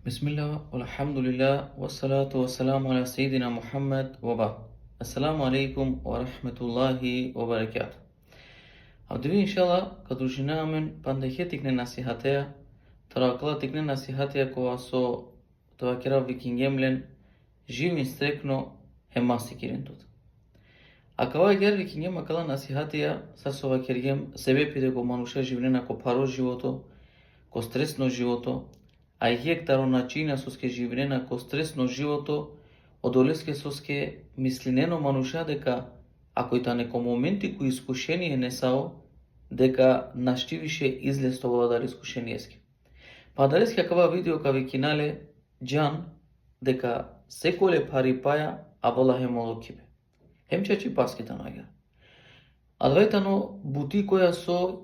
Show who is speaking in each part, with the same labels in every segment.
Speaker 1: Bismillah, walhamdulillah, wassalatu wassalamu ala Sayyidina Muhammad wa ba'd. Assalamu alaikum wa rahmetullahi wa barakatuh. Avdüvi inşallah kadruşinamen pandehye tikne nasihateya, tarakala tikne nasihateya kovaso tavakira vikingemlen živin strekno hemasi kirintut. Akava ger vikingem akala nasihateya sasova kergem sebepide ko manusha živnena ko paro životo, ko stresno životo, a hektaро начина со ке живнена ко стресно живото, одолеске со ке мислинено мануша дека ако и та неко моменти кои искушение не сао, дека наштивише излесто владар искушениеске. Па далеске кава видео кави кинале джан дека секоле пари паја а вола хемолокибе. Хемчачи паскита нага. Адвајтано бути која со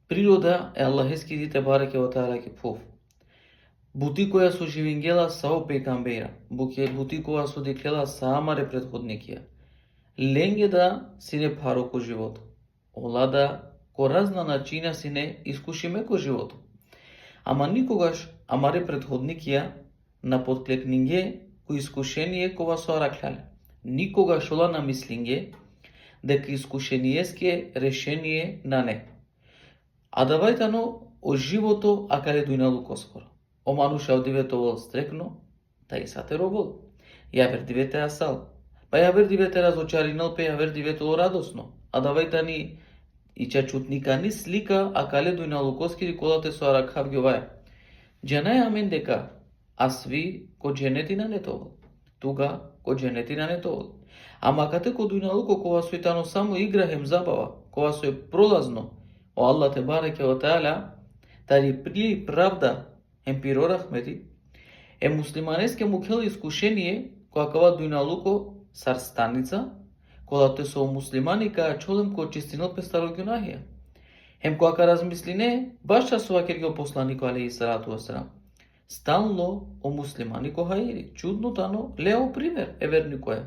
Speaker 1: природа е Аллахески дите бареке во таалаке пов. Бути која со живингела сао пекамбера, бути која со деклела саамаре предходникија. Ленге да си не паро ко живото. Ола да ко разна начина си не искушиме ко живото. Ама никогаш амаре предходникија на подклекнинге ко искушение кова со араклале. Никогаш ола на мислинге дека искушениеске решение на не. А давајтано о живото акаре дујналуко скоро. O manuša odivete ovo strekno, ta i sate robol. Ja ver divete asal. Pa ja ver divete razočarinal, pe ja ver divete o radosno. A davajta ni i čačutnika ni slika, a kale duj na lukoskiri kolate so arakhav gjovaja. Džana je amen deka, a svi ko dženetina ne tovol. Tuga ko dženetina ne tovol. A makate ko duj na luko kova su itano samo igrahem zabava, kova su je prolazno. O Allah te bareke o ta'ala, tari prili pravda, Емпиро рахмети, е муслиманеске мукел искушение, која кава дујналуко сарстаница, која те со муслимани каја чолем кој чистинал пе старо гюнахија. Хем која ка размислине, баш часова кергел посланико алейхи салату вассалам. Стално о муслимани ко хаири. Чудно тано, лео пример, е верни која.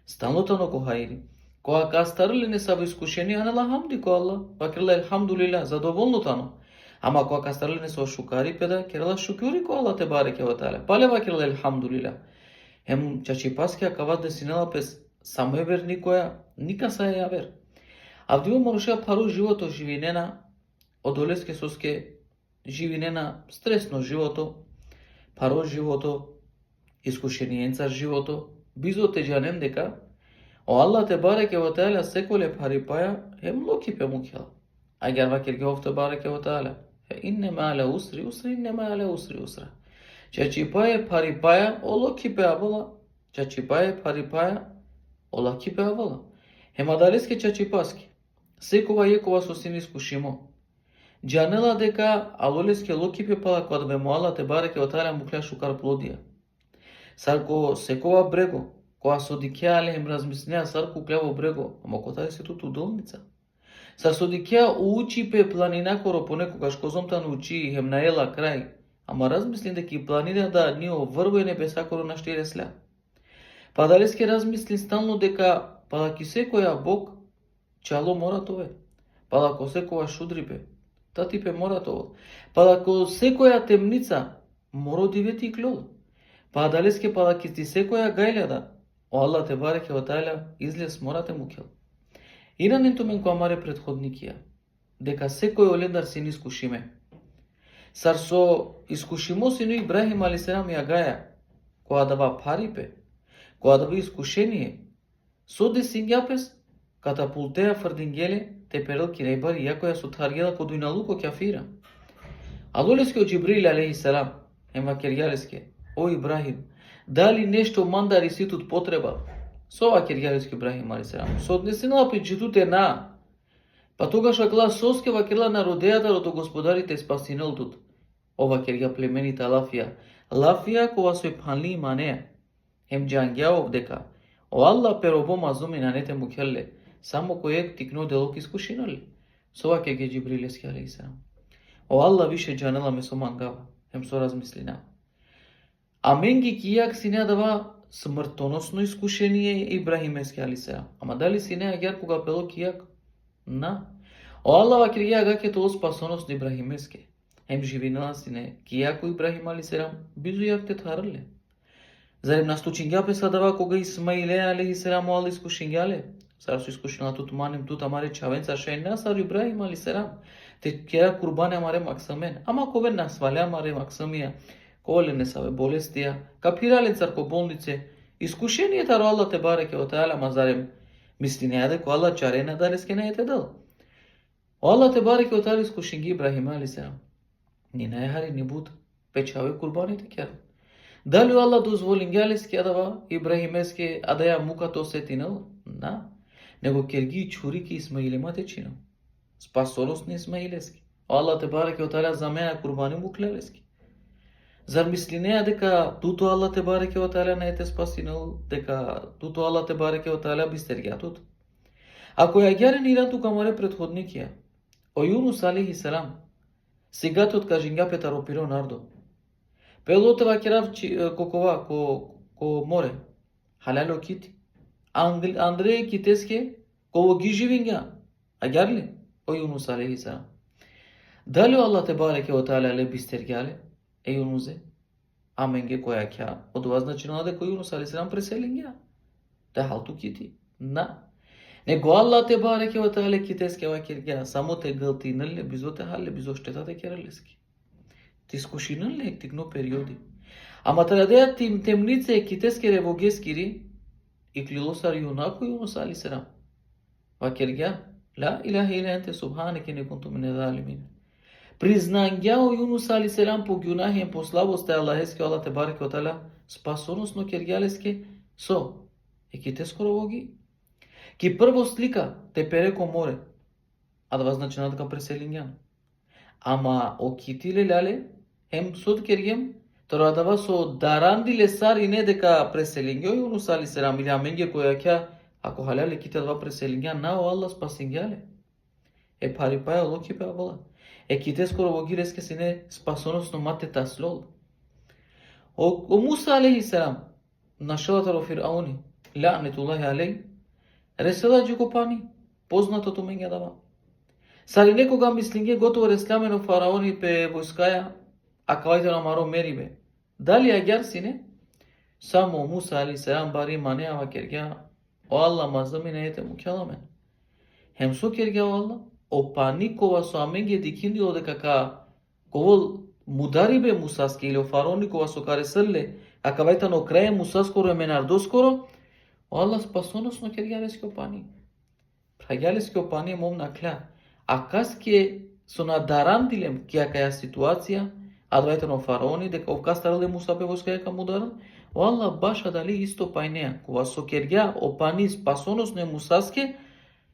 Speaker 1: Стално тано ко хаири. Која ка старили не са во искушение, анела хамди ко Allah, вакрила елхамдулилlah, задоволно тано. Ама кога кастарлене со шукари педа, керала шукури ко Аллах те бареке ва таала. Палева керала елхамдулилlah. Хем чачипаскија кават десинела пес само верни која ника са ја вер. А вдиво моруша пару живото живинена, одолеске соске живинена стресно живото, паро живото, искушениенца живото, бизо теџанен дека о Аллах те бареке ва таала секоле пари паја хем локи пе мукела. Агар вакер ге офте бареке ва таала. Иннема аля усри усри, иннема аля усри усра. Чачипае парипая, оло кипе авола. Чачипае парипая, ола кипе авола. Хемадалеске чачипаски. Секова екова со син искушимо. Джанела дека алолеске локипе пала кога бе моала те бареке оталя мукля шукар плодија. Сарко секова брего, која со дикеа але им размиснеа сарко кляво брего, ама кота е се туту долница. Сар со дикеа учи пе планина коро понекогаш козомтан учи хем наела крај, ама размислин дека и планина да нио врво небеса коро на штире сля. Па далеске размислин стално дека палаки секоја Бог чало моратове, палако секоја шудрипе, тати пе моратово, палако секоја темница моро дивети клол, па далеске палаки ти секоја гајлјада, о Аллах те бареке ва таала излез морате мукел. Иранен томен која маре предходникија, дека секој оледар се не искушиме. Сар со искушимо сину Ибрахим алейхиссалам ја гаја, која дава парипе, која дава искушение, со десингјапес, катапултеа фрдингеле, те перелки рейбари, јакоја со таргела ко дујналуко кафира. Алолеске од Джибрил алейхиссалам, емакерјалеске, о Ибрахим, дали нешто мандари ситут потреба? Сова кергјалеске Ибрахим алейхиссалам. Со однесенала причитуте на. Па тогаш акла соске вакела на родејата до господарите спасинелтут. Ова кергја племенита Лафија. Лафија кога со панли манеа. Хем джангјаов дека. О Аллах перобо мазуми на нете мукелле. Само кој тикно делок искушинали. Сова кергја Джибрилеске алейхиссалам. О Аллах више джанела ме со мангава. Хем со размислина. А менги кијак си не дава смртоносно искушение Ибрахимеске алейхиссалам. Ама дали си не агар кога пело кијак? На. О Аллах вакирија гаке тоа спасоносно Ибрахимеске. Hem живинасине, кияко Ибрахим алейхиссалам бизу якте тарыле. Зарем настучингяпе садава кога Исмаиле алейхиссалам ал искушингяле. Сарсу искушинала тут маним тут амаре чавенца шейна сар Ибрахим алейхиссалам. Те кера курбане амаре максамен. Ама кове насвале амаре максамија. Кове не саве болестија. Капирале царко болнице. Искушение таро Аллах те бареке о таала мазарем. Мисли не аде ко Аллах чарена далеске не ете дал. Аллах те бареке о таала искушинги Ибрахим алейхиссалам. Ни најхари ни буд печаве курбаните кера. Дали Аллах дозволингјалеске адава Ибрахимеске адаја муката осетинал? На. Него керги чурики Исмаилемате чинал. Спасоност не Исмаилески. Аллах те бареке о таала за мене курбани муклелески. Зар мисли неа дека туто Аллах те бареке о таала не ете спасинал, дека туто Аллах те бареке о таала бистергјатот? Ако ја гјарен иран тука море предходникија, о Јунус алейхиссалам, сегатот кажингја петаропиро нардо. Пелотева керав кокова ко море. Халало кити. Андреј китеске ково ги живингја. А гјарли? О Јунус алейхиссалам. Дали Аллах те бареке о таала ле бистергјале? Е Јунузе. Аменге која кја. Одова значено дека Јунус алейхиссалам преселингја. Те халту кити. На. Него Аллах те бареке о таала китеске ва киргја. Само те галтинале бизоте хале бизо штетате кералески. Ти скушинале тигно периоди. Ама традеа тим темнице китеске ревогескири и клилосар юнако Јунус алейхиссалам. Ва киргја. Ла илаха ила енте субханеке не кунту мине залимин. Признангја о Јунус алейхиссалам по гјунахен по слабост Аллахеске Аллах те бареке о таала спасоносно киргјалеске со екитеско ровоги. Ки прво слика те переко море, а да значи дека преселингјан. Ама о китиле лале хем сод кергем тора дава со дарандиле сар и не дека преселингјо Јунус алейхиссалам или аменге која ќе ако халале ките два преселингјан на о Аллах спасингјале. Е парипаја локи пеа вола. Е ките скоро вогиреске се не спасоносно мате таслол. О Муса алейхиссалам нашелата ро Фирауни лаънетуллахи алейх ресела джукопани познатото менге дава. Сали некога мислинге готово ресламено фараони пе војскаја а кавајте на маро мерибе. Дали ја гјар сине? Само Муса алейхиссалам бари манеава кергја о Аллах мазамине ете му кјаламен. Хем со кергја о Аллах опани кова со аменге дикиндило дека ка ковол мударибе Мусаске или о фараони кова со кареселле а кавајта на крај Мусаскоро е менардоскоро о Аллах спасоносно кергјалеске опани. Прагјалеске опани мом накля. А каске со надарандилем кија каја ситуација, а двајте на фараони, дека овкастарале Муса пе војскаја ка мударан, о Аллах баша дали исто пајнеа, кога со кергја опани спасоносно е Мусаске,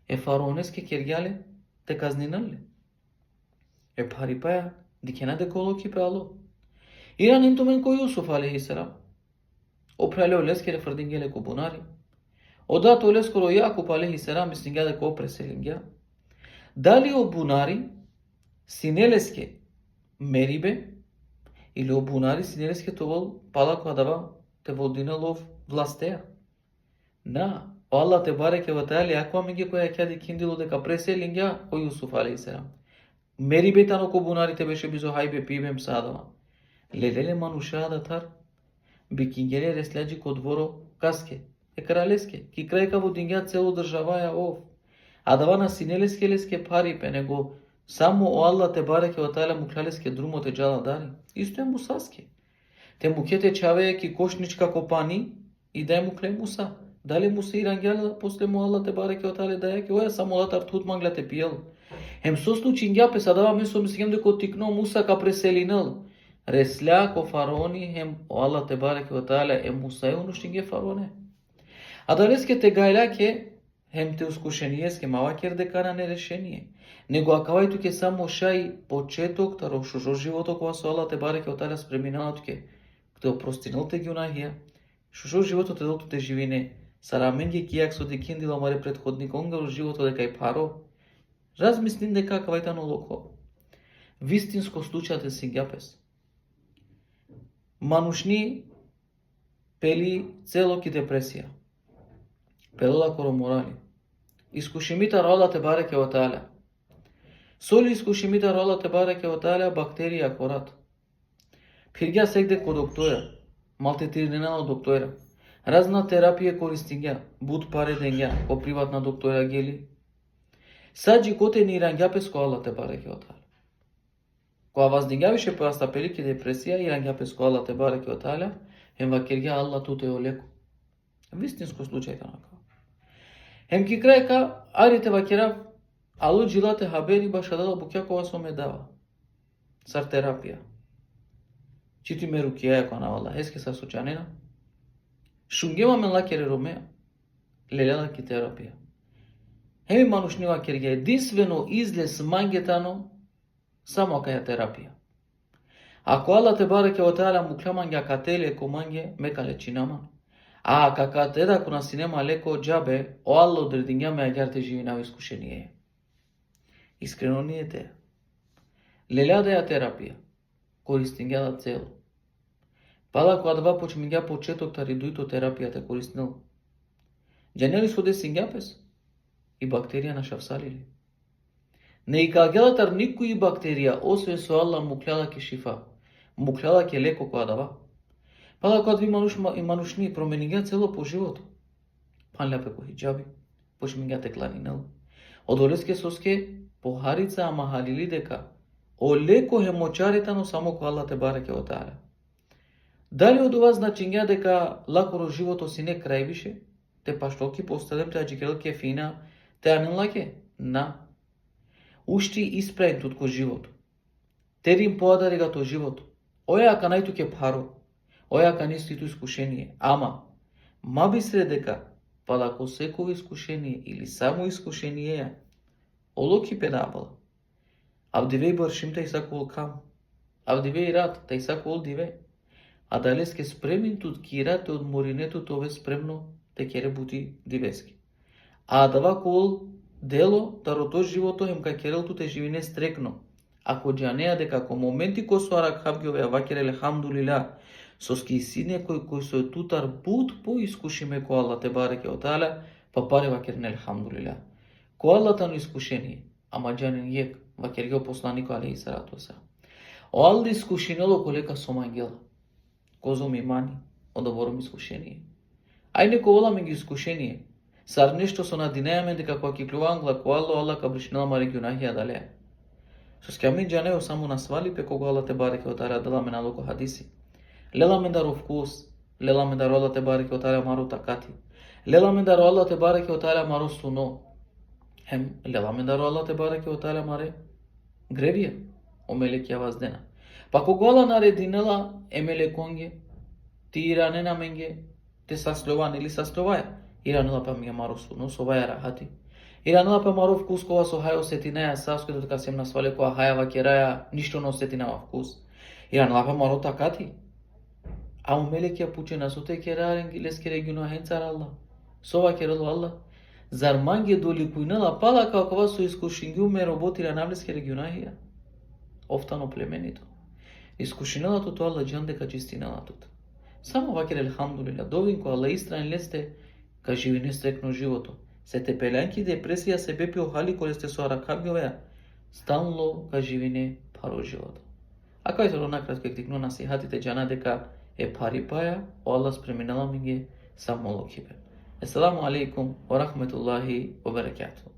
Speaker 1: е фараонеске кергјале, те казнинале. Е парипаја, дикена деколоки пе ало. Иран интумен ко Јусуф алейхиссалам. Опрале олескере фрдингеле ко бунари. Одато олескоро Јакуб алейхиссалам мислингја дека опреселингја. Дали о бунари синелеске мерибе или о бунари синелеске товол пала која дава те водиналов властеа. На, Аллах те бареке ва таали аква меѓе која ќе киндило дека преселингја о Јусуф алейхиссалам. Мерибе тано ко бунарите беше бизо хајбе пибем садава. Лелеле манушада тар бикингеле реслаџи ко дворо каске е кралеске ки крајка водингја цело државаја ов. А дава на синелеске леске пари пе него само о Аллах те бареке ва таала му клалеске друмоте джала дари. Исто е Мусаске. Те му кете чаве ки кошничка копани и дај му кле Муса. Дали Муса ирангјала после му Аллах те бареке ва таала дајаке оја само латар тут мангле те пиел. Хем со случиња пе садава месо мислам дека тикно Муса ка преселинал. Ресля ко фараони хем о Аллах те бареке ва таала е Муса е унуштинге фараоне. А далеске те гајлаке хем те ускушенијеске мавакер дека на нерешение. Него акавајту ке само шај почеток таро шужо живото кога со Аллах те бареке ва таала спреминалот ке те опростинал те гјунахија. Шужо живото те долту те живине. Сараменге кијак со дикиндила маре предходник онгаро живото дека и паро. Размислин дека акавајта на локо. Вистинско случајте сингјапес. Манушни пели целоки депресија. Пелола коро морали. Искушимита рода те бареке ва таала. Соли искушимита рола те бареке оталя бактерија корат. Пиргја сегде ко доктора, малтетирнена доктора. Разна терапија користиња, буд паре дења, ко приватна доктора гели. Саджи коте ни рангјапес ко Аллах те бареке оталя. Која ваздињавише појаста пелики депресија и рангјапес ко Аллах те бареке оталя, ем вакиргја Аллах туте олеко. Вистинско случај танака. Ем ки крајка, арите вакирав, алу джилате хабери башадала букјакова со медава. Сар терапија. Чити ме рукија кона Аллах, еске са сучанена. Шунгема мен лакере ромеа, лелела ки терапија. Хеми манушни вакиргја, единствено излез мангетано, само каја терапија. Ако Аллах те бареке во таala мукляманѓа кателе ко манге, мека лечинаман. А кака теда кона синема леко џабе, о Аллах одредињаме аѓарте живина во искушение. Искрено ние те. Леля да ја терапија, користиња да цело. Пала кога два почмиња почеток тари дуито терапијата користнил. Џанели со десињапес и бактерија на шавсалили. Не и калгелатар никој бактерија, освен со Аллах мукляла ке шифа. Мукляла ке леко која дава. Пала кога ви манушни промениња цело по живото. Панляпе по хиджаби, почмиња те кланинел. Одолеске соске по харица ама халили дека олеко хемочаретано само ко Аллах те бареке во таala. Дали од ова значења дека лакоро живото си не крајвише, те паштоки постелем те аџикелке фина, те анелаке? На. Ушти испраен тутко живото. Терим поадари гато живото. Оја ка најтуке паро. Оја ка нистито искушение. Ама, маби сре дека, палако секој искушение или само искушение, олоки педабала. Авдивеј баршим тај сакол кам. Авдивеј рад тај сакол диве. А далеске спремен тут кирате од моринето тове спремно те кере бути дивески. А дава кол дело тарото живото ем ка керел туте живине стрекно. Ако џанеа дека ко моменти ко суарак хабгиове вакереле хамдулила соски сине кој со тутар бут по искушиме ко Аллах те бареке оталя, па паре вакернел хамдулила. Ко Аллах тану искушение, ама џанен јек вакерге посланико алейхи салату васелам. О Аллах искушинело колека со мангела. Козом имани, одобором искушение. Ајде ко воламе ги искушение. Сар нешто со надинеаме дека кога ќе клювам глако Аллах ка бришнела маре гюнахија дале. Со скамин џанео само на свали пе кога Аллах те бареке оталя деламе на локо хадиси. Леламе даро вкус, леламе даро Аллах те бареке оталя маро такати. Леламе даро Аллах те бареке оталя маро суно. Хем леламе даро Аллах те бареке оталя маре гревија, омелекија ваздена. Па кога Аллах нарединела емелеконге, ти иранена менге, те саслован или сасловаја, иранела па ми маро суно, соваја рахати. Иранела па маро вкус кога со хај осетинаја савското дека сем на свале кога хајава кераја, ништо не осетинава вкус. Иранела па маро такати. А омелекија пучена со те керајен гилескере гюнахенцар Аллах. Сова керело Аллах. Зар манге доликујнела пала какова со искушингју ме роботира навлескере гюнахија? Офтано племенито. Искушинелато то Аллах џан дека чистинелато. Само вакер елхамдулила, довин ко Аллах истран лесте, ка живине стрекно живото. Се те пелянки депресија се бепи охали коле сте со аракабјовеа, станло ка живине паро живото. А кај тоа накратко ектикно насихатите џана дека е пари паја, о Аллах спреминала ми ги само локибе. Ассаламу алейкум ва рахметуллахи ва баракатух.